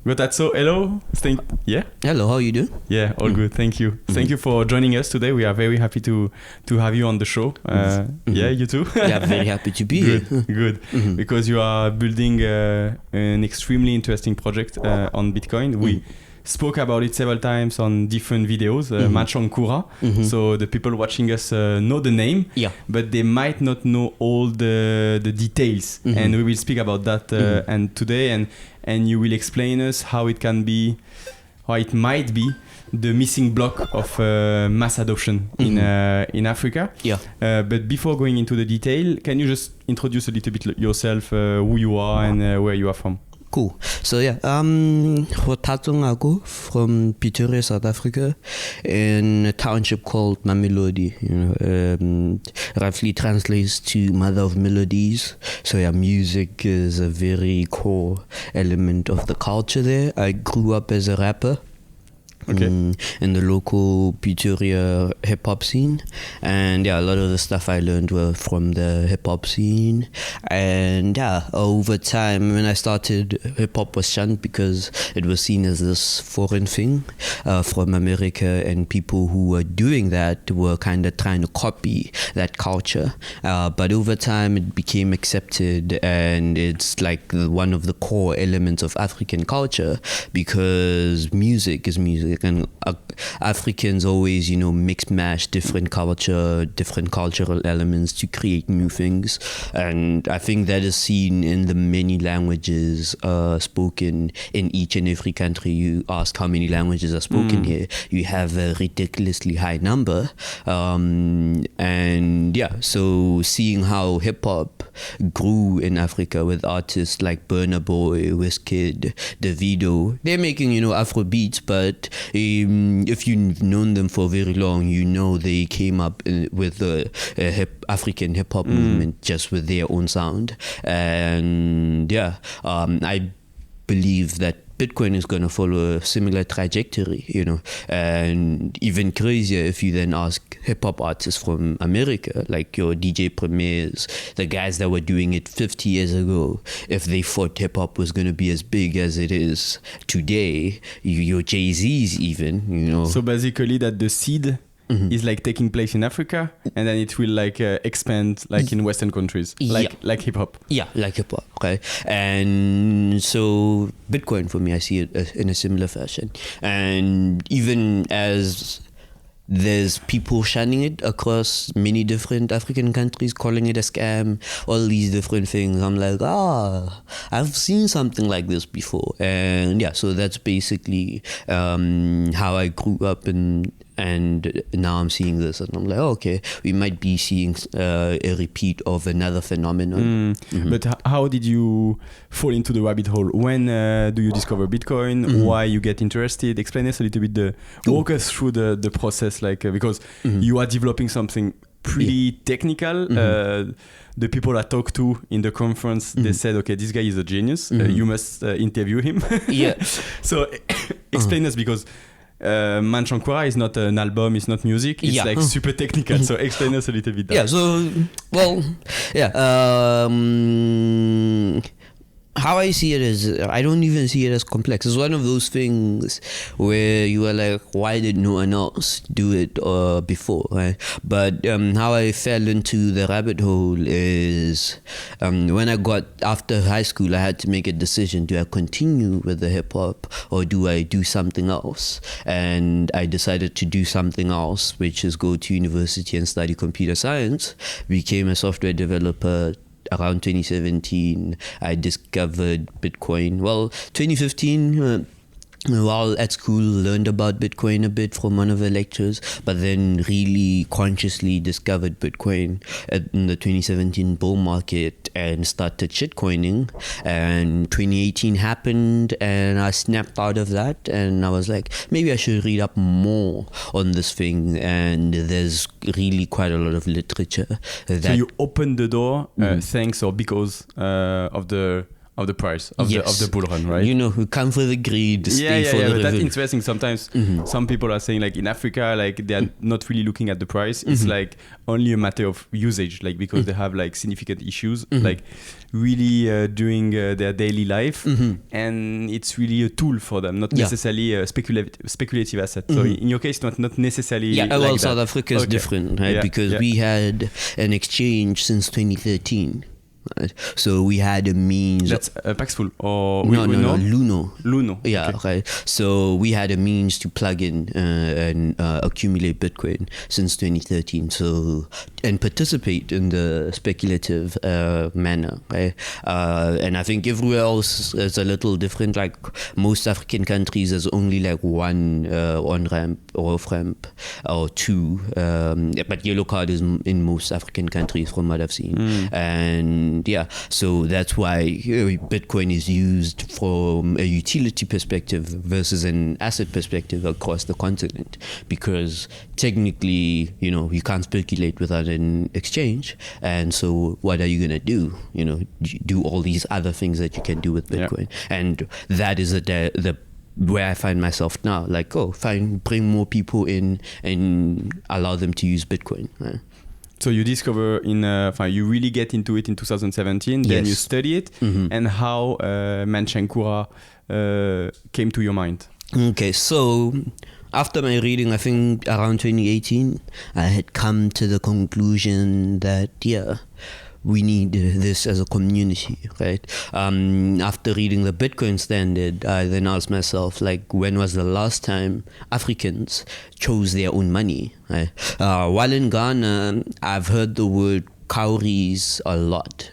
Kgothatso, hello. Yeah? Hello, how you doing? Yeah, all good. Thank you. Thank you for joining us today. We are very happy to have you on the show. Yeah, you too? Yeah, very happy to be good, here. Good. Because you are building an extremely interesting project on Bitcoin. We spoke about it several times on different videos, Machankura. So the people watching us know the name, but they might not know all the details. And we will speak about that and today, and you will explain us how it can be, how it might be the missing block of mass adoption in Africa. But before going into the detail, can you just introduce a little bit yourself, who you are and where you are from? Cool. So Kgothatso from Pretoria, South Africa, in a township called Mamelodi. Roughly translates to Mother of Melodies. So music is a very core element of the culture there. I grew up as a rapper. In the local Pretoria hip-hop scene, and a lot of the stuff I learned were from the hip-hop scene. And over time, when I started, hip-hop was shunned because it was seen as this foreign thing from America, and people who were doing that were kind of trying to copy that culture. But over time, it became accepted, and it's like one of the core elements of African culture, because music is music. And Africans always, mix mash different cultural elements to create new things. And I think that is seen in the many languages spoken in each and every country. You ask how many languages are spoken here, you have a ridiculously high number. So seeing how hip-hop grew in Africa with artists like Burna Boy, Wizkid, Davido, they're making, Afro beats, but if you've known them for very long, they came up with the African hip-hop movement just with their own sound. And I believe that Bitcoin is going to follow a similar trajectory, and even crazier if you then ask hip-hop artists from America, like your DJ Premiers, the guys that were doing it 50 years ago, if they thought hip-hop was going to be as big as it is today, your Jay-Z's even, So basically that the seed is like taking place in Africa, and then it will expand in Western countries, like hip hop. Yeah, like hip hop. Okay, and so Bitcoin for me, I see it in a similar fashion, and even as there's people shunning it across many different African countries, calling it a scam, all these different things. I'm like, I've seen something like this before. And so that's basically how I grew up, and now I'm seeing this, and I'm like, okay, we might be seeing a repeat of another phenomenon. But how did you fall into the rabbit hole? When do you discover Bitcoin? Why you get interested? Explain us a little bit, walk us through the process, because you are developing something pretty technical. The people I talked to in the conference, they said, okay, this guy is a genius. You must interview him. So explain us, because Machankura is not an album, it's not music, it's super technical. So explain us a little bit that. How I see it is, I don't even see it as complex. It's one of those things where you are like, why did no one else do it before, right? But how I fell into the rabbit hole is when I got after high school, I had to make a decision. Do I continue with the hip-hop, or do I do something else? And I decided to do something else, which is go to university and study computer science. Became a software developer. Around 2017, I discovered Bitcoin. Well, 2015, while at school, learned about Bitcoin a bit from one of the lectures, but then really consciously discovered Bitcoin in the 2017 bull market and started shitcoining. And 2018 happened, and I snapped out of that, and I was like, maybe I should read up more on this thing. And there's really quite a lot of literature. So you opened the door thanks or because of the of the price of the bull run, right? We come for the greed, stay for the but that's revenue. interesting. Sometimes some people are saying like in Africa, like they're not really looking at the price. It's like only a matter of usage, like because they have like significant issues, like really doing their daily life, and it's really a tool for them, not necessarily a speculative asset. So in your case, not necessarily. Well, South Africa is different, right? Because we had an exchange since 2013. Right. So we had a means. That's Paxful or no, Luno. Luno. Yeah, okay. right. So we had a means to plug in and accumulate Bitcoin since 2013. So and participate in the speculative manner, right? And I think everywhere else is a little different. Like most African countries, there's only like one on ramp or off ramp or two. But yellow card is in most African countries, from what I've seen, and so that's why Bitcoin is used from a utility perspective versus an asset perspective across the continent, because technically, you can't speculate without an exchange, and so what are you going to do? Do all these other things that you can do with Bitcoin, and that is the where I find myself now, like, bring more people in and allow them to use Bitcoin. So you discover you really get into it in 2017, then you study it, and how Manchankura came to your mind. Okay, so after my reading, I think around 2018, I had come to the conclusion that, we need this as a community, right? After reading the Bitcoin Standard, I then asked myself, like, when was the last time Africans chose their own money, right? While in Ghana, I've heard the word cowries a lot,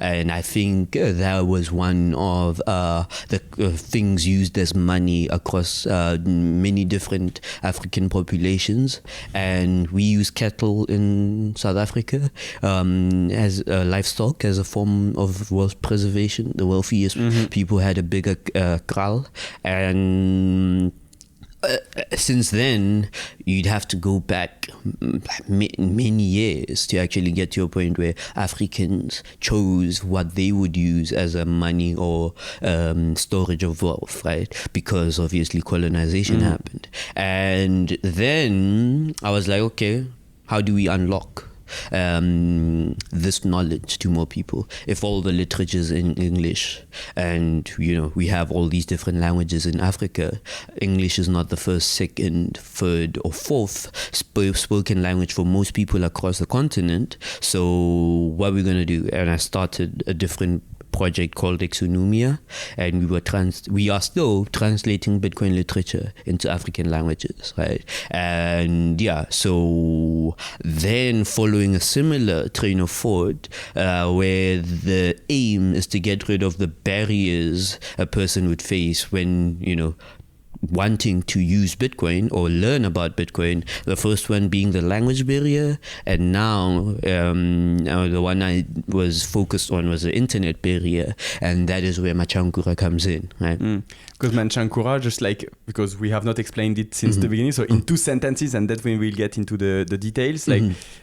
and I think that was one of the things used as money across many different African populations. And we use cattle in South Africa as livestock, as a form of wealth preservation. The wealthiest people had a bigger kraal, and since then, you'd have to go back many years to actually get to a point where Africans chose what they would use as a money or storage of wealth, right? Because obviously colonization happened. And then I was like, okay, how do we unlock this knowledge to more people? If all the literature is in English, and we have all these different languages in Africa, English is not the first, second, third or fourth spoken language for most people across the continent. So what are we going to do? And I started a different project called Exonomia, and we are still translating Bitcoin literature into African languages, right? And so then following a similar train of thought, where the aim is to get rid of the barriers a person would face when wanting to use Bitcoin or learn about Bitcoin, the first one being the language barrier, and now the one I was focused on was the internet barrier, and that is where Manchankura comes in, right? Because Manchankura, because we have not explained it since the beginning, so in 2 sentences, and that way we'll get into the details,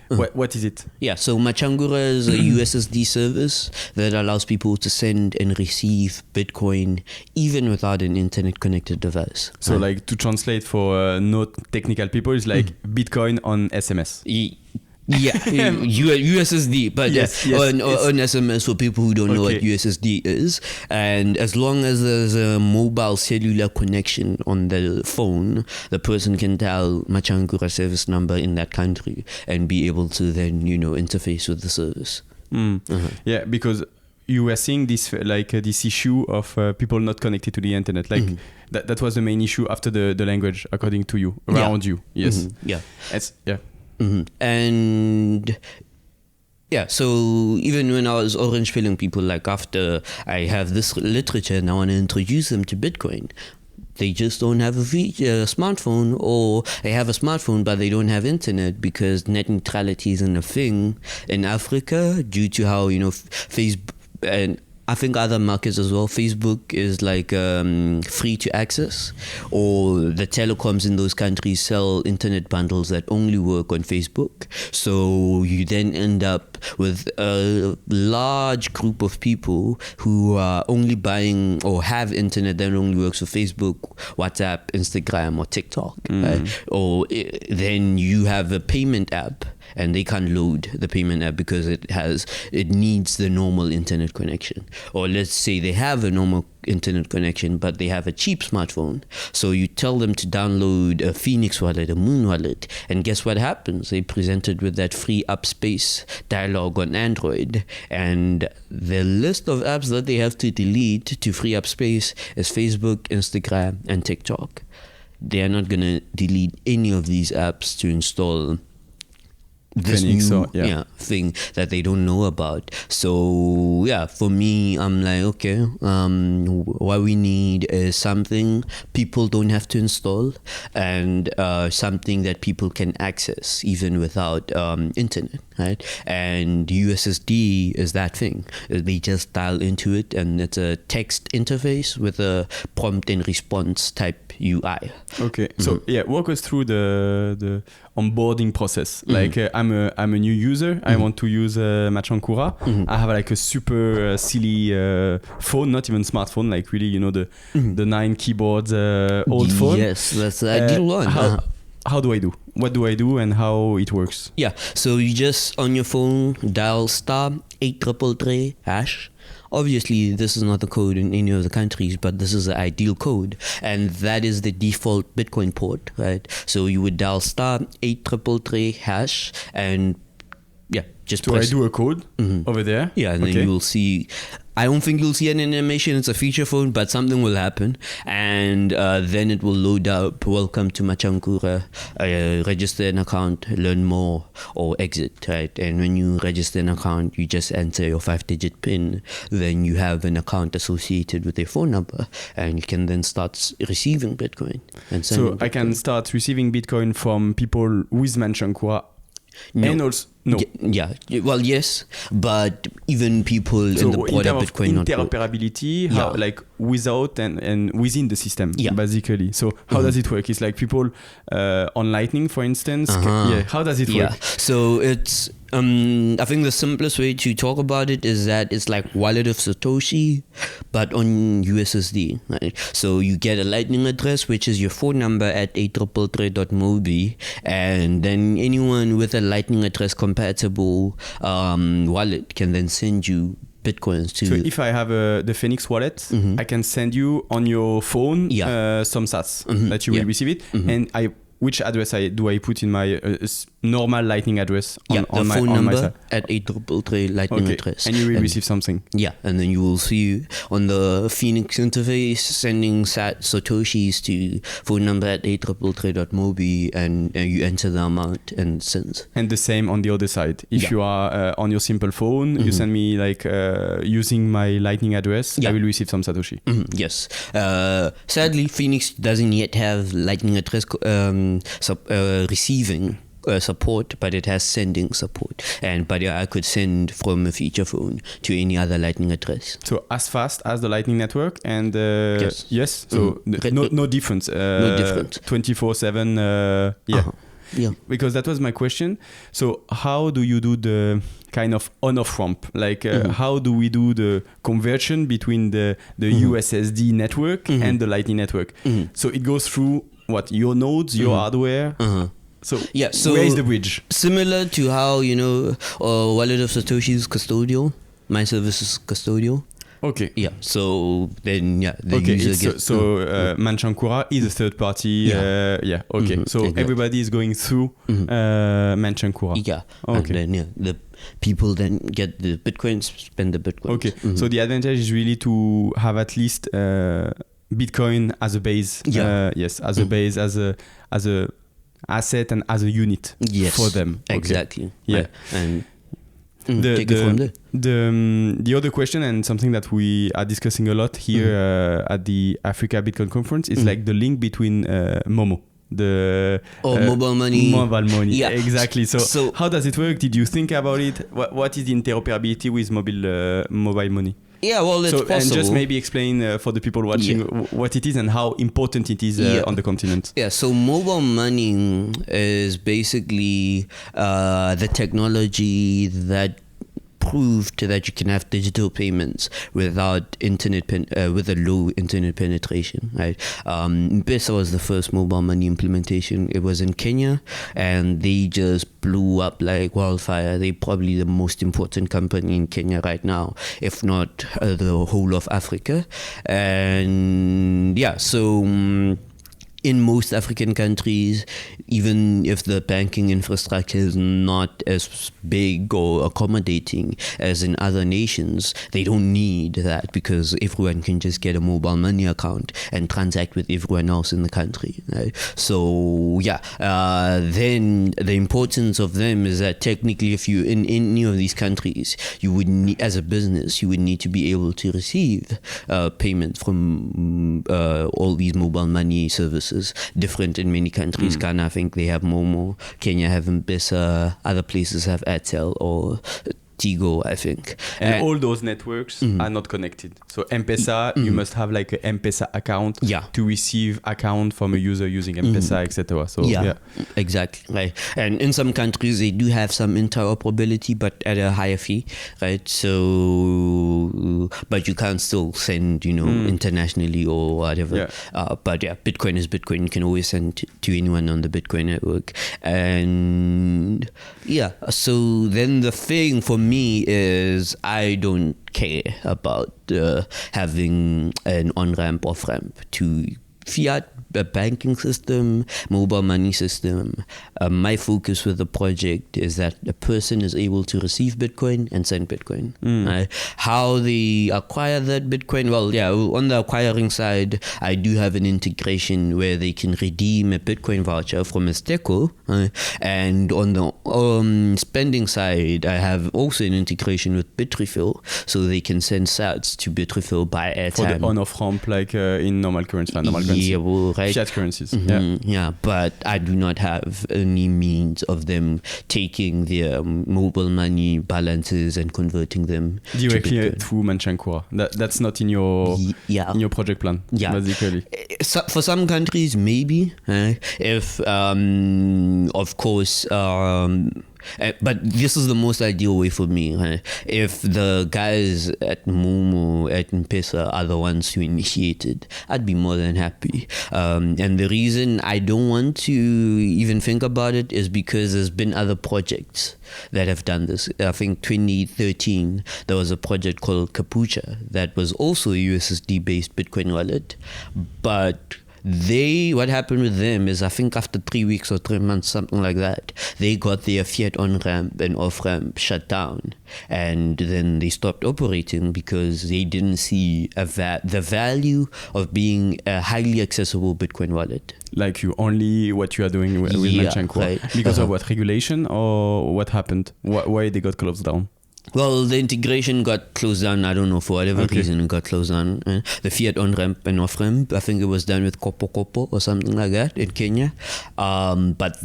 what is it? Yeah, so Manchankura is a USSD service that allows people to send and receive Bitcoin even without an internet connected device. So like to translate for no technical people, it's like Bitcoin on SMS. USSD, but on SMS for people who don't know what USSD is. And as long as there's a mobile cellular connection on the phone, the person can dial Manchankura service number in that country and be able to then interface with the service. Yeah, because you were seeing this this issue of people not connected to the internet, that was the main issue after the language, according to you, around you. Yes. And so even when I was orange pilling people, like after I have this literature and I want to introduce them to Bitcoin, they just don't have a smartphone, or they have a smartphone but they don't have internet, because net neutrality isn't a thing in Africa due to how Facebook and I think other markets as well. Facebook is like free to access, or the telecoms in those countries sell internet bundles that only work on Facebook. So you then end up with a large group of people who are only buying or have internet that only works for Facebook, WhatsApp, Instagram, or TikTok. Right? Or then you have a payment app, and they can't load the payment app because it needs the normal internet connection. Or let's say they have a normal internet connection, but they have a cheap smartphone. So you tell them to download a Phoenix wallet, a Moon wallet, and guess what happens? They presented with that free up space dialog on Android, and the list of apps that they have to delete to free up space is Facebook, Instagram, and TikTok. They are not going to delete any of these apps to install this Phoenix, new thing that they don't know about. So yeah, for me, I'm like, okay, what we need is something people don't have to install, and something that people can access even without internet, right? And USSD is that thing. They just dial into it, and it's a text interface with a prompt and response type UI. Okay, so walk us through the onboarding process. Like I'm a new user. I want to use Machankura. I have like a super silly phone, not even smartphone, like really, the 9 keyboards old phone. Yes, that's the ideal one. How do I do? What do I do and how it works? Yeah, so you just on your phone dial *833# Obviously, this is not the code in any of the countries, but this is the ideal code, and that is the default Bitcoin port, right? So you would dial *833# and just so press. I do a code over there. Yeah, and then you will see. I don't think you'll see an animation. It's a feature phone, but something will happen, and then it will load up. Welcome to Machankura. Register an account, learn more, or exit. Right, and when you register an account, you just enter your 5-digit PIN. Then you have an account associated with your phone number, and you can then start receiving Bitcoin. And so I can start receiving Bitcoin from people with Machankura. No. And also, no. Yeah. Well, yes, but even people in the broader Bitcoin interoperability, how, like without and within the system, basically. So how does it work? It's like people on Lightning, for instance. How does it work? Yeah. So it's I think the simplest way to talk about it is that it's like wallet of Satoshi, but on USSD. Right? So you get a Lightning address, which is your phone number at 833.mobi, and then anyone with a Lightning address compatible wallet can then send you Bitcoins to. So if I have the Phoenix wallet, I can send you on your phone some sats that you will receive it, and which address do I put in my normal Lightning address on my phone on my number side? at 833 Lightning address, and you will receive something. Yeah, and then you will see on the Phoenix interface sending satoshis to phone number at 833.mobi, and you enter the amount and send. And the same on the other side. If you are on your simple phone, you send me like using my Lightning address, I will receive some satoshi. Yes. Sadly, Phoenix doesn't yet have Lightning address receiving support, but it has sending support, but I could send from a feature phone to any other Lightning address. So as fast as the Lightning network, and yes. So no difference. No difference. 24/7. Yeah. Because that was my question. So how do you do the kind of on-off ramp? Like how do we do the conversion between the USSD network and the Lightning network? So it goes through what? Your nodes, your hardware. So where is the bridge? Similar to how, Wallet of Satoshi is custodial, my service is custodial. Okay. Yeah. So then, the user gets. Machankura is a third party. Okay. So exactly. Everybody is going through Machankura. Yeah. Okay. And then the people then get the Bitcoins, spend the Bitcoins. Okay. So the advantage is really to have at least Bitcoin as a base. As a base, as a asset and as a unit for them. Exactly. Okay. Yeah. And take it from there. The other question, and something that we are discussing a lot here at the Africa Bitcoin Conference, is like the link between Momo. Mobile money. Mobile money. Yeah. Exactly. So how does it work? Did you think about it? What is the interoperability with mobile money? Yeah, well, it's possible. And just maybe explain for the people watching what it is and how important it is on the continent. Yeah, so mobile money is basically the technology that proved that you can have digital payments without with a low internet penetration, right? M-Pesa was the first mobile money implementation. It was in Kenya, and they just blew up like wildfire. They're probably the most important company in Kenya right now, if not the whole of Africa. And yeah, so in most African countries, even if the banking infrastructure is not as big or accommodating as in other nations, they don't need that because everyone can just get a mobile money account and transact with everyone else in the country, right? So then the importance of them is that technically if you in any of these countries, you would need, as a business, you would need to be able to receive payment from all these mobile money services. Different in many countries. Ghana, I think they have Momo. Kenya have M-Pesa. Other places have Airtel or Tigo, I think. And all those networks are not connected. So M-Pesa, you must have like an M-Pesa account to receive account from a user using M-Pesa, etc. So exactly, right. And in some countries, they do have some interoperability, but at a higher fee, right? So, but you can't still send, internationally or whatever. But Bitcoin is Bitcoin. You can always send to anyone on the Bitcoin network. And so then the thing for me is I don't care about having an on-ramp, off-ramp to fiat banking system, mobile money system. My focus with the project is that a person is able to receive Bitcoin and send Bitcoin. How they acquire that Bitcoin? Well, on the acquiring side, I do have an integration where they can redeem a Bitcoin voucher from a Steco. And on the spending side, I have also an integration with Bitrefill, so they can send sats to Bitrefill by airtime. For the on-off ramp, like in normal currency. Right. Fiat currencies. But I do not have any means of them taking their mobile money balances and converting them directly to Manchankura. That's not in your project plan, basically. So for some countries, maybe. If, of course, but this is the most ideal way for me. If the guys at Momo, at M-Pesa are the ones who initiated, I'd be more than happy. And the reason I don't want to even think about it is because there's been other projects that have done this. I think 2013, there was a project called Capucha that was also a USSD-based Bitcoin wallet, but what happened with them is I think after 3 weeks or 3 months, something like that, they got their fiat on-ramp and off-ramp shut down. And then they stopped operating because they didn't see the value of being a highly accessible Bitcoin wallet. Like what you are doing with Manchankura. Right. Because of what, regulation or what happened? Why they got closed down? Well, the integration got closed down. I don't know, for whatever reason it got closed down. The fiat on-ramp and off-ramp, I think it was done with Kopo or something like that in Kenya. But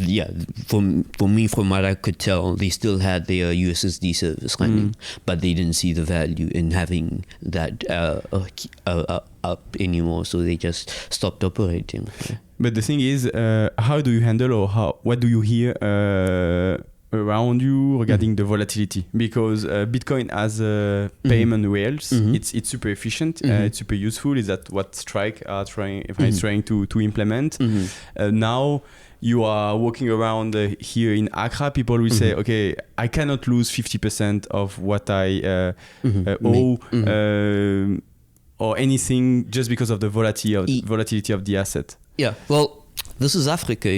for me, from what I could tell, they still had their USSD service running, but they didn't see the value in having that up anymore, so they just stopped operating. But the thing is, how do you handle what do you hear around you regarding the volatility? Because Bitcoin as a payment rails, it's super efficient, it's super useful. Is that what Strike are trying to implement? Now you are walking around here in Accra, people will say, okay, I cannot lose 50% of what I owe or anything just because of the volatility of the asset. Yeah, well, this is Africa,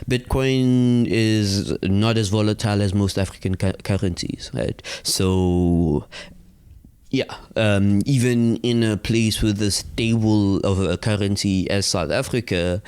Bitcoin is not as volatile as most African currencies, right? So, even in a place with a stable of a currency as South Africa,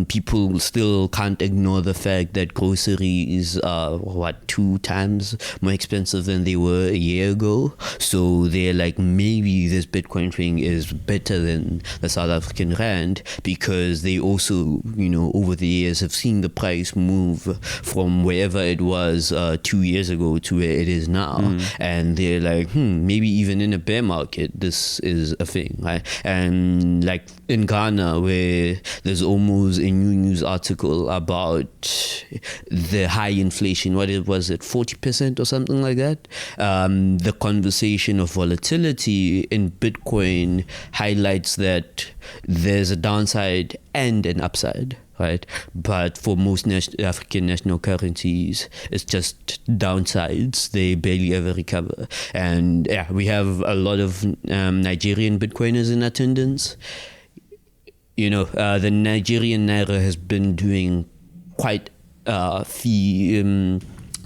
people still can't ignore the fact that groceries are 2 times more expensive than they were a year ago. So they're like, maybe this Bitcoin thing is better than the South African rand, because they also, over the years have seen the price move from wherever it was 2 years ago to where it is now. And they're like, maybe even in a bear market, this is a thing, right? And like in Ghana, where there's almost a new news article about the high inflation, was it 40% or something like that? The conversation of volatility in Bitcoin highlights that there's a downside and an upside, right? But for most African national currencies, it's just downsides. They barely ever recover. And yeah, we have a lot of Nigerian Bitcoiners in attendance. The Nigerian Naira has been doing quite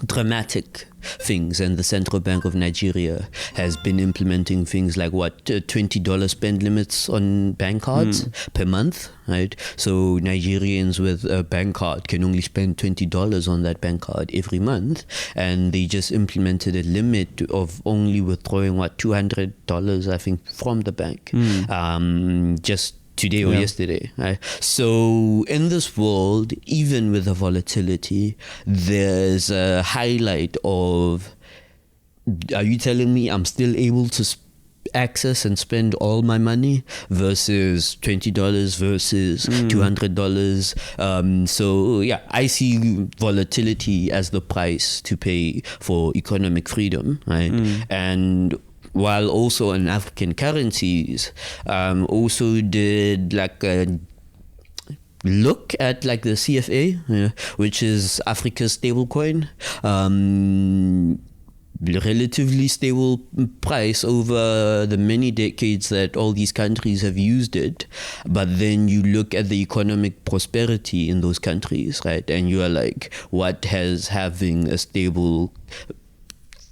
dramatic things, and the Central Bank of Nigeria has been implementing things like $20 spend limits on bank cards per month, right? So Nigerians with a bank card can only spend $20 on that bank card every month, and they just implemented a limit of only withdrawing $200, I think, from the bank, just today or yesterday, right? So in this world, even with the volatility, there's a highlight of, are you telling me I'm still able to access and spend all my money versus $20 versus $200? So yeah, I see volatility as the price to pay for economic freedom, right? And while also in African currencies, also did like a look at like the CFA, which is Africa's stable coin. Relatively stable price over the many decades that all these countries have used it. But then you look at the economic prosperity in those countries, right? And you are like, what has having a stable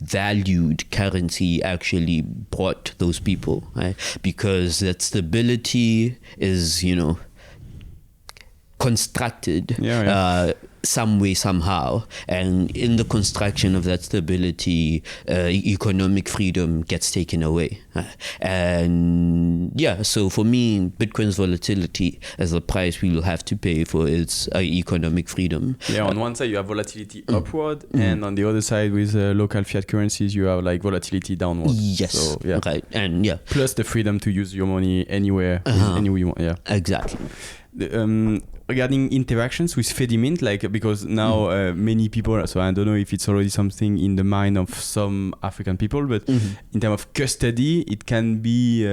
valued currency actually brought those people, right? Because that stability is, constructed some way, somehow, and in the construction of that stability, economic freedom gets taken away. And yeah, so for me, Bitcoin's volatility as the price we will have to pay for its economic freedom. Yeah, on one side you have volatility upward, and on the other side with local fiat currencies you have like volatility downward. Yes, so, yeah. Right, and yeah, plus the freedom to use your money anywhere, anywhere you want. Yeah, exactly. Regarding interactions with Fedimint, like, because now many people, so I don't know if it's already something in the mind of some African people, but in terms of custody, it can be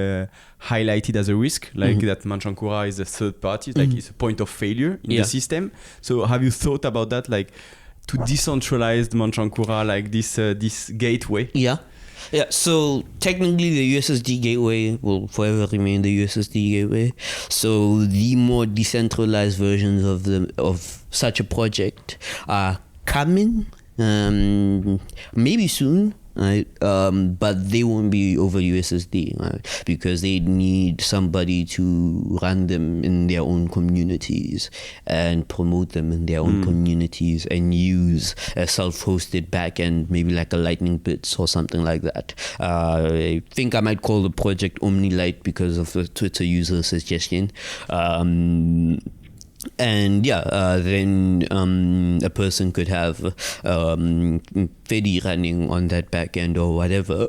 highlighted as a risk, like that Manchankura is a third party, like it's a point of failure in the system. So have you thought about that, like to decentralize Manchankura, like this gateway? Yeah, so technically the USSD gateway will forever remain the USSD gateway. So the more decentralized versions of such a project are coming, maybe soon. Right, but they won't be over USSD, right? Because they need somebody to run them in their own communities and promote them in their own communities and use a self-hosted backend, maybe like a Lightning Bits or something like that. I think I might call the project OmniLight because of the Twitter user suggestion. And yeah, then a person could have Fedi running on that backend or whatever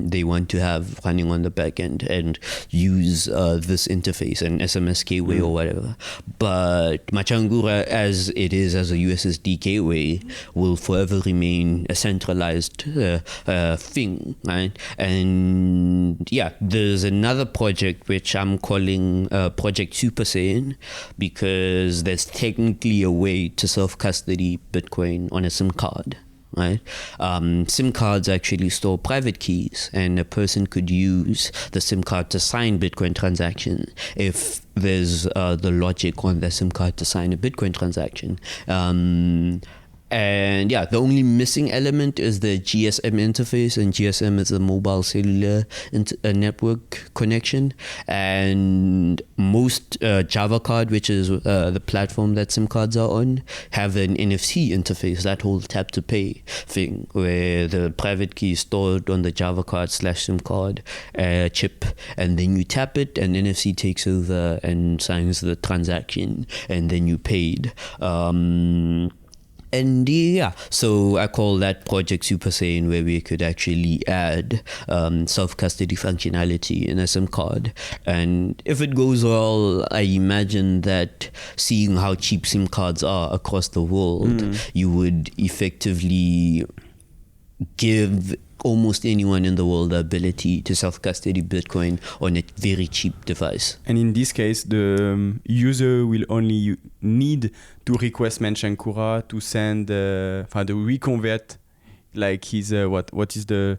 they want to have running on the backend and use this interface, an SMS gateway or whatever. But Machangura, as it is as a USSD gateway, will forever remain a centralized thing, right? And yeah, there's another project which I'm calling Project Super Saiyan, because there's technically a way to self-custody Bitcoin on a SIM card, right? SIM cards actually store private keys, and a person could use the SIM card to sign Bitcoin transaction if there's the logic on the SIM card to sign a Bitcoin transaction. And yeah, the only missing element is the GSM interface, and GSM is a mobile cellular network connection. And most Java card, which is the platform that SIM cards are on, have an NFC interface, that whole tap to pay thing, where the private key is stored on the Java card / SIM card chip, and then you tap it and NFC takes over and signs the transaction, and then you paid. And yeah, so I call that Project Super Saiyan, where we could actually add self-custody functionality in a SIM card. And if it goes well, I imagine that seeing how cheap SIM cards are across the world, you would effectively give almost anyone in the world the ability to self-custody Bitcoin on a very cheap device. And in this case, the user will only need to request mention Kura to send, the reconvert, like his what is the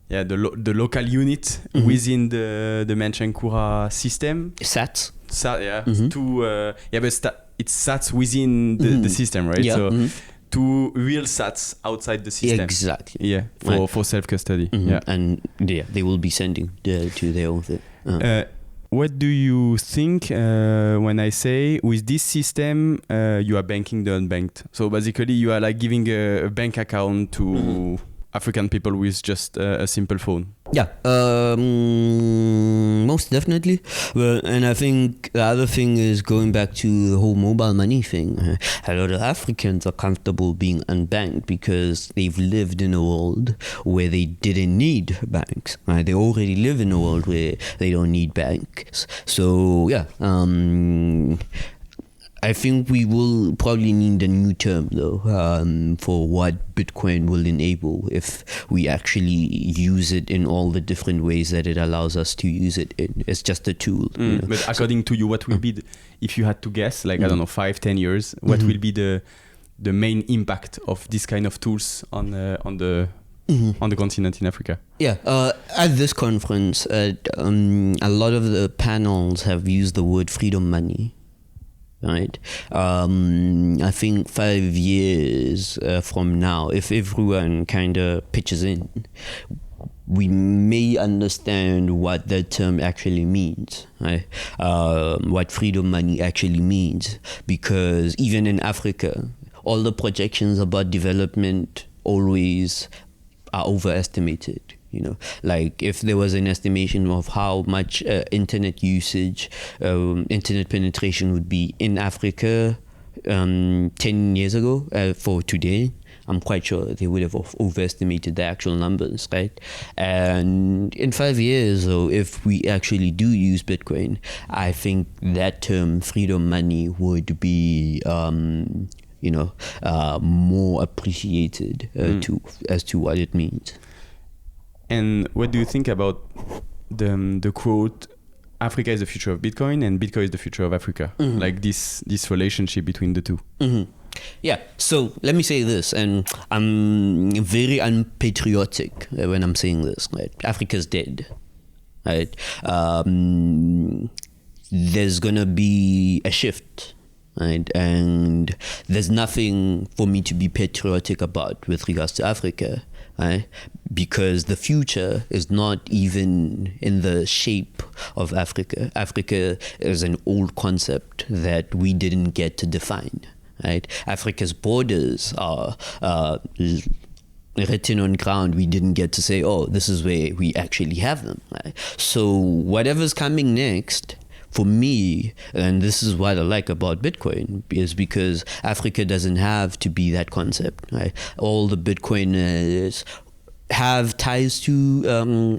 local unit within the mention Kura system. Sats. It's sats within the system, right? Yeah. So. To real sats outside the system. Exactly. Yeah, for self-custody. Yeah. And they will be sending to their own thing. What do you think when I say with this system you are banking the unbanked? So basically you are like giving a bank account to African people with just a simple phone. Yeah, most definitely. Well, and I think the other thing is going back to the whole mobile money thing. A lot of Africans are comfortable being unbanked because they've lived in a world where they didn't need banks. Right? They already live in a world where they don't need banks. So yeah, I think we will probably need a new term though for what Bitcoin will enable if we actually use it in all the different ways that it allows us to use it in. It's just a tool. You know? But according to you, what will be, if you had to guess, like I don't know, 5-10 years, what will be the main impact of this kind of tools on the continent in Africa? Yeah, at this conference, a lot of the panels have used the word freedom money. Right. I think 5 years from now, if everyone kind of pitches in, we may understand what that term actually means, right? What freedom money actually means, because even in Africa, all the projections about development always are overestimated. You know, like if there was an estimation of how much internet usage, internet penetration would be in Africa 10 years ago for today, I'm quite sure they would have overestimated the actual numbers, right? And in 5 years, though, if we actually do use Bitcoin, I think that term freedom money would be more appreciated as to what it means. And what do you think about the quote, Africa is the future of Bitcoin and Bitcoin is the future of Africa? Like this relationship between the two. Yeah, so let me say this, and I'm very unpatriotic when I'm saying this, right? Africa's dead, right? There's gonna be a shift, right? And there's nothing for me to be patriotic about with regards to Africa. Right? Because the future is not even in the shape of Africa. Africa is an old concept that we didn't get to define. Right? Africa's borders are written on ground. We didn't get to say, oh, this is where we actually have them. Right? So whatever's coming next, for me, and this is what I like about Bitcoin, is because Africa doesn't have to be that concept. Right? All the Bitcoiners have ties to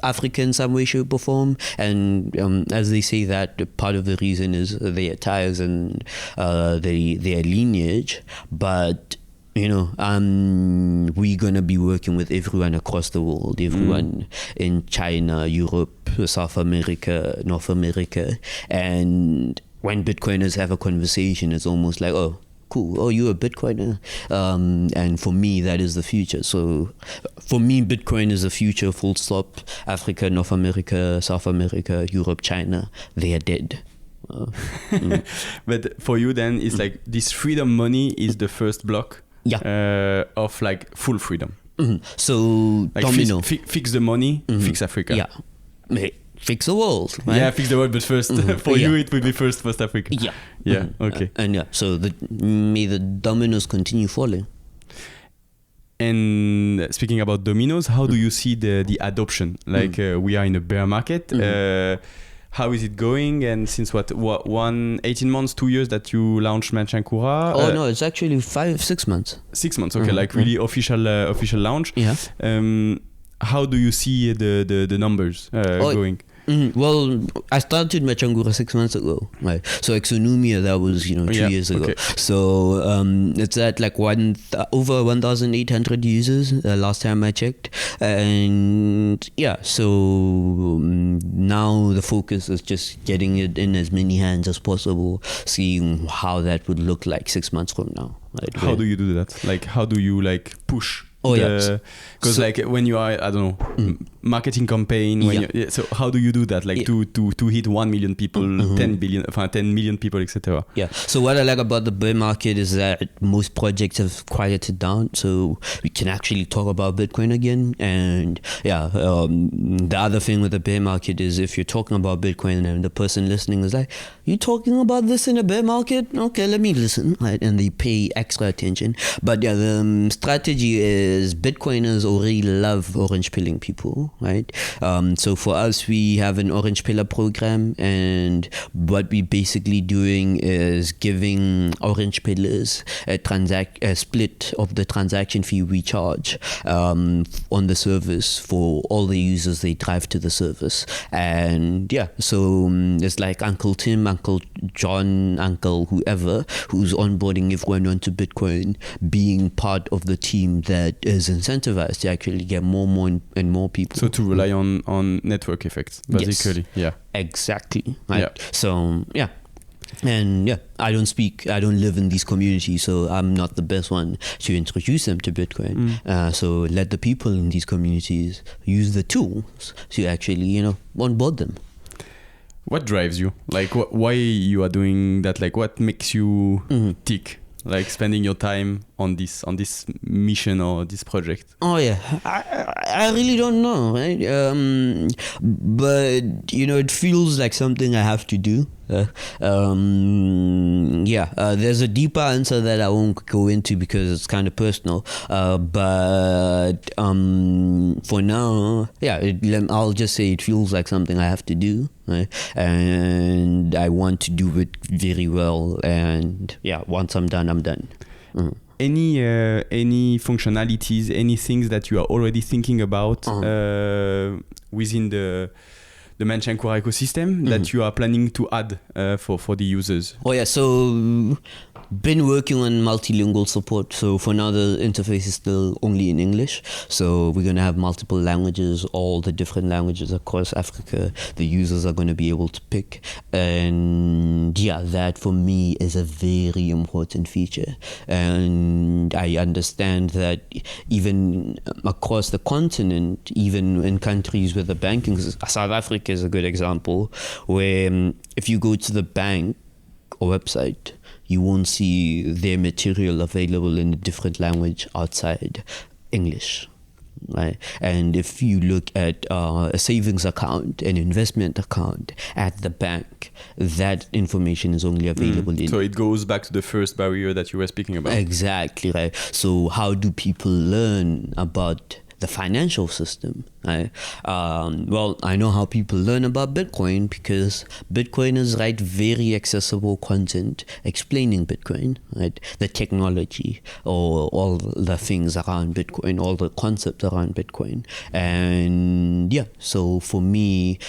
Africa in some way, shape, or form, and as they say, that part of the reason is their ties and their lineage. But we're gonna be working with everyone across the world, everyone in China, Europe, South America, North America. And when Bitcoiners have a conversation, it's almost like, oh, cool, oh, you're a Bitcoiner. And for me, that is the future. So for me, Bitcoin is the future, full stop. Africa, North America, South America, Europe, China, they are dead. But for you then, it's like this freedom money is the first block of like full freedom. So like domino. Fix the money, fix Africa. Yeah. Fix the world. Right? Yeah, fix the world, but first, for you, it will be first Africa. Yeah. Yeah, okay. So may the dominoes continue falling. And speaking about dominoes, how do you see the adoption? Like we are in a bear market. how is it going? And since what 18 months, 2 years that you launched Manchankura? No, it's actually 6 months. 6 months, okay, like really official launch. Yeah. How do you see the numbers going? Well, I started Manchankura 6 months ago, right? So Exonumia, that was 2 years ago. Okay. So it's at like over 1,800 users last time I checked, and yeah. So now the focus is just getting it in as many hands as possible, seeing how that would look like 6 months from now. Right? How do you do that? Like, how do you like push? Because like when you are, I don't know, marketing campaign. So how do you do that? Like to hit 1 million people, 10 million people, etc. Yeah. So what I like about the bear market is that most projects have quieted down, so we can actually talk about Bitcoin again. And the other thing with the bear market is if you're talking about Bitcoin and the person listening is like, "You talking about this in a bear market? Okay, let me listen." Right? And they pay extra attention. But yeah, the strategy is Bitcoiners already love orange pilling people, right? So for us, we have an orange pillar program, and what we're basically doing is giving orange pillars a split of the transaction fee we charge on the service for all the users they drive to the service. And yeah, so it's like Uncle Tim, Uncle John, Uncle whoever who's onboarding everyone onto Bitcoin being part of the team that is incentivized to actually get more and more people. So to rely on network effects, basically. Yes. Yeah. Exactly. Right. Yeah. So yeah. And yeah, I don't live in these communities, so I'm not the best one to introduce them to Bitcoin. So let the people in these communities use the tools to actually, onboard them. What drives you? Like, why you are doing that? Like, what makes you tick? Like spending your time on this mission or this project? Oh yeah, I really don't know, right? But it feels like something I have to do. There's a deeper answer that I won't go into because it's kind of personal. But for now, I'll just say it feels like something I have to do, right? And I want to do it very well. And yeah, once I'm done, I'm done. Any functionalities, any things that you are already thinking about within the Manchankura ecosystem that you are planning to add for the users? Oh yeah, so been working on multilingual support. So for now, the interface is still only in English. So we're going to have multiple languages, all the different languages across Africa. The users are going to be able to pick. And yeah, that for me is a very important feature. And I understand that even across the continent, even in countries with the banking, South Africa is a good example, where if you go to the bank or website, you won't see their material available in a different language outside English, right? And if you look at a savings account, an investment account at the bank, that information is only available in... So it goes back to the first barrier that you were speaking about. Exactly, right? So how do people learn about the financial system, right? Well, I know how people learn about Bitcoin because Bitcoiners write very accessible content explaining Bitcoin, right? The technology or all the things around Bitcoin, all the concepts around Bitcoin. And yeah, so for me,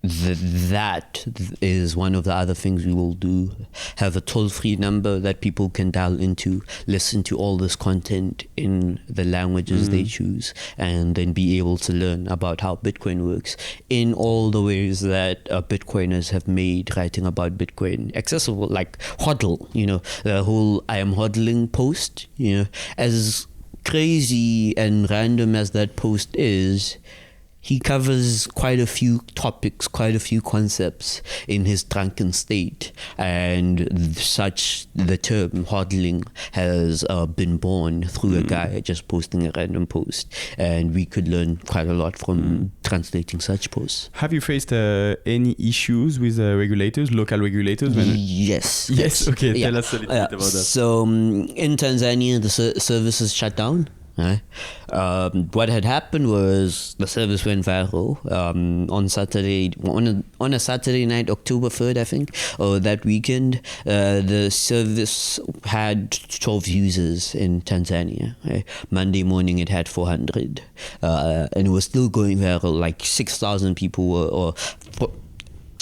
that is one of the other things we will do. Have a toll-free number that people can dial into, listen to all this content in the languages they choose, and then be able to learn about how Bitcoin works in all the ways that Bitcoiners have made writing about Bitcoin accessible, like hodl, the whole I am hodling post, as crazy and random as that post is, he covers quite a few topics, quite a few concepts in his drunken state, and the term hodling has been born through a guy just posting a random post, and we could learn quite a lot from translating such posts. Have you faced any issues with regulators, local regulators? Yes. Okay, tell us a little bit about that. So in Tanzania, the service is shut down. What had happened was the service went viral on a Saturday night, October 3rd, I think, or that weekend. The service had 12 users in Tanzania. Monday morning it had 400, and it was still going viral. Like 6,000 people or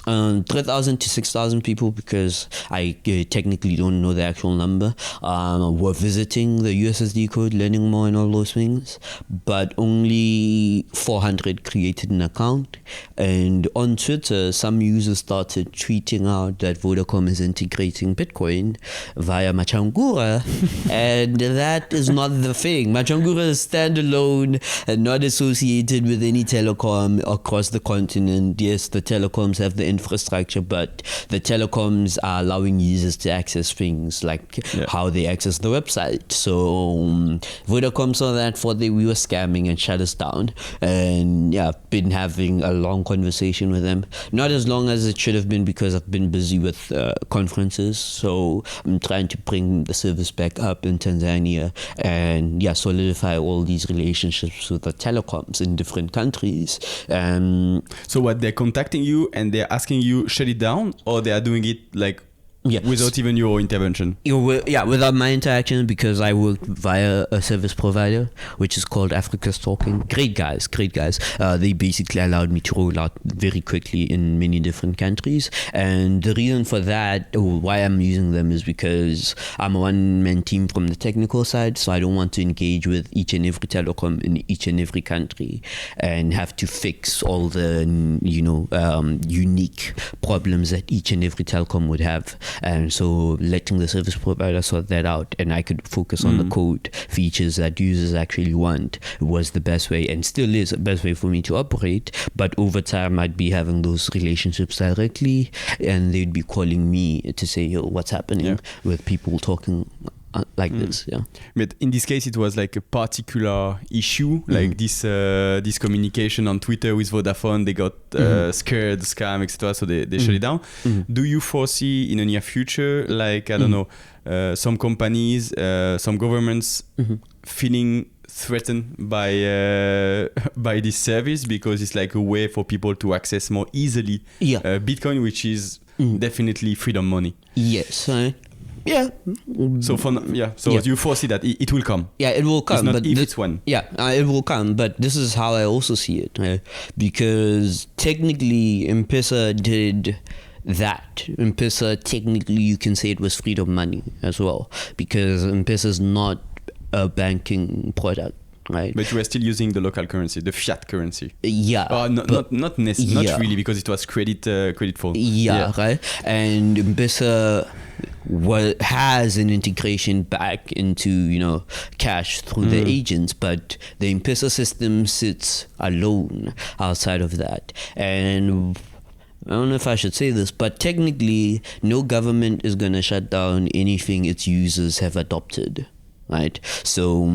3,000 to 6,000 people, because I technically don't know the actual number, were visiting the USSD code, learning more and all those things, but only 400 created an account. And on Twitter, some users started tweeting out that Vodacom is integrating Bitcoin via Machangura, and that is not the thing. Machangura is standalone and not associated with any telecom across the continent. Yes, the telecoms have the infrastructure, but the telecoms are allowing users to access things like how they access the website. So Vodacom saw that, thought that we were scamming and shut us down. And I've been having a long conversation with them. Not as long as it should have been, because I've been busy with conferences. So I'm trying to bring the service back up in Tanzania and solidify all these relationships with the telecoms in different countries. So what, they're contacting you and they're asking you shut it down, or they are doing it like without even your intervention? Without my interaction, because I worked via a service provider, which is called Africa's Talking. Great guys. They basically allowed me to roll out very quickly in many different countries. And the reason for that, or why I'm using them, is because I'm a one-man team from the technical side, so I don't want to engage with each and every telecom in each and every country and have to fix all the unique problems that each and every telecom would have. And so letting the service provider sort that out, and I could focus on the code features that users actually want, was the best way, and still is the best way for me to operate. But over time, I'd be having those relationships directly, and they'd be calling me to say, yo, what's happening with people talking like this. But in this case, it was like a particular issue, like this communication on Twitter with Vodafone. They got scared, scam, etc. So they shut it down. Do you foresee in the near future, like, I don't know, some companies, some governments feeling threatened by this service, because it's like a way for people to access more easily Bitcoin, which is definitely freedom money? Yes. So you foresee that it will come? Yeah, it will come. It's not but it's when. It will come. But this is how I also see it, because technically M-Pesa did that. M-Pesa, technically, you can say it was freedom money as well, because M-Pesa is not a banking product. Right. But you were still using the local currency, the fiat currency. Not really, because it was credit for. Right. And M-Pesa has an integration back into cash through the agents, but the M-Pesa system sits alone outside of that. And I don't know if I should say this, but technically no government is going to shut down anything its users have adopted. Right. So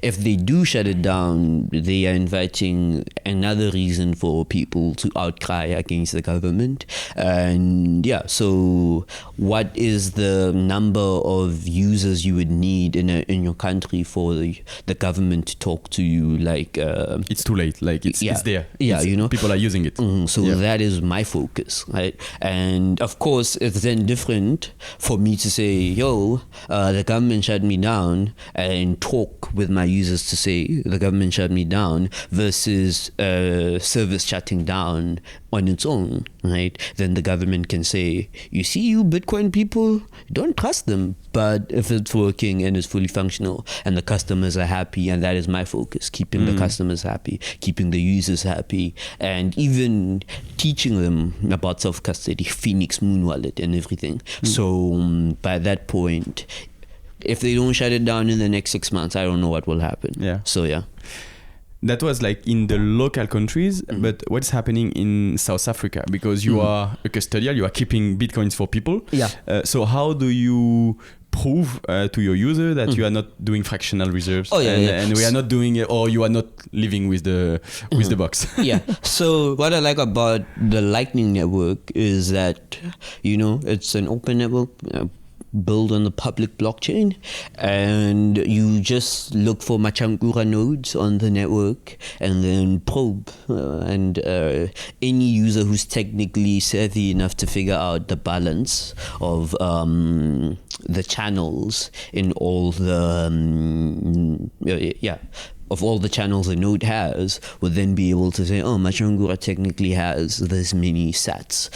if they do shut it down, they are inviting another reason for people to outcry against the government. And so what is the number of users you would need in your country for the government to talk to you? Like it's too late. Like it's there. People are using it. That is my focus, right? And of course, it's then different for me to say, yo, the government shut me down, and talk with my users to say the government shut me down, versus service shutting down on its own, right? Then the government can say, you see, you Bitcoin people, don't trust them. But if it's working and it's fully functional and the customers are happy, and that is my focus, keeping the customers happy, keeping the users happy, and even teaching them about self-custody, Phoenix Moon Wallet and everything. So by that point, if they don't shut it down in the next 6 months, I don't know what will happen. That was like in the local countries, but what's happening in South Africa? Because you are a custodian, you are keeping Bitcoins for people. So how do you prove to your user that you are not doing fractional reserves and we are not doing it, or you are not living with the box? So what I like about the Lightning Network is that, it's an open network. build on the public blockchain, and you just look for Machangura nodes on the network and then probe. And any user who's technically savvy enough to figure out the balance of the channels in all the of all the channels a node has, would then be able to say, oh, Machangura technically has this many sats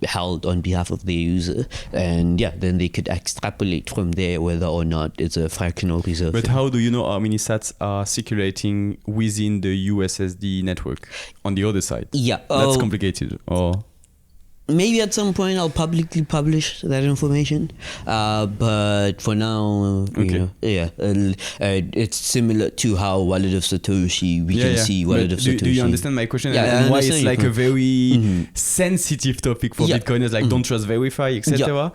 held on behalf of the user, and then they could extrapolate from there whether or not it's a fractional reserve. But how do you know how many sats are circulating within the USSD network on the other side? Yeah, that's complicated. Or maybe at some point I'll publicly publish that information, but for now, it's similar to how Wallet of Satoshi, we can see Wallet of Satoshi. Do you understand my question? Yeah, and why it's like a very sensitive topic for Bitcoiners, like don't trust, verify, etc.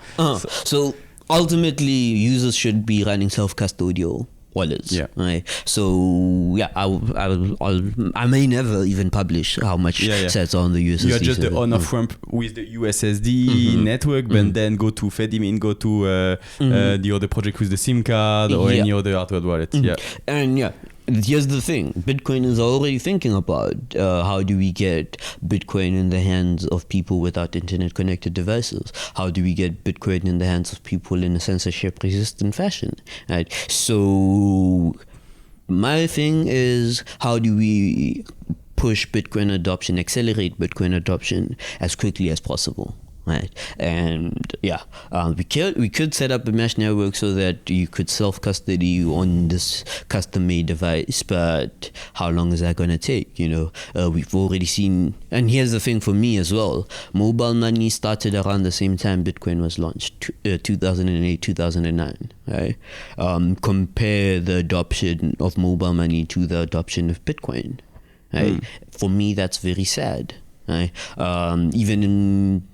So ultimately, users should be running self-custodial wallets. Right. So I may never even publish how much sets on the USSD. You're just the on-off ramp with the USSD network, but then go to Fedimin, go to the other project with the SIM card or any other hardware wallet. And here's the thing. Bitcoin is already thinking about how do we get Bitcoin in the hands of people without internet connected devices? How do we get Bitcoin in the hands of people in a censorship resistant fashion? Right. So my thing is, how do we push Bitcoin adoption, accelerate Bitcoin adoption as quickly as possible? Right. And we could set up a mesh network so that you could self-custody on this custom-made device, but how long is that going to take? We've already seen, and here's the thing for me as well, mobile money started around the same time Bitcoin was launched, 2008, 2009, right? Compare the adoption of mobile money to the adoption of Bitcoin, right? For me, that's very sad, right? Even in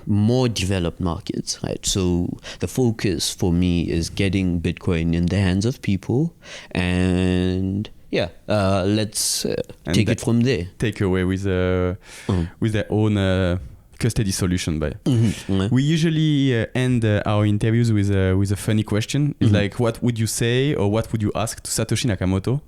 more developed markets, right? So the focus for me is getting Bitcoin in the hands of people, and let's take it from there. Take away with their own custody solution. We usually end our interviews with a funny question. It's like, what would you say or what would you ask to Satoshi Nakamoto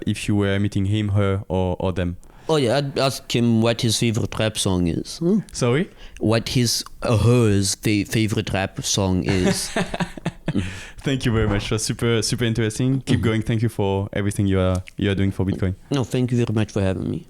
if you were meeting him, her, or them? Oh yeah, I'd ask him what his favorite rap song is. Sorry? What his or hers favorite rap song is. Thank you very much. That's super interesting. Keep going. Thank you for everything you are doing for Bitcoin. No, thank you very much for having me.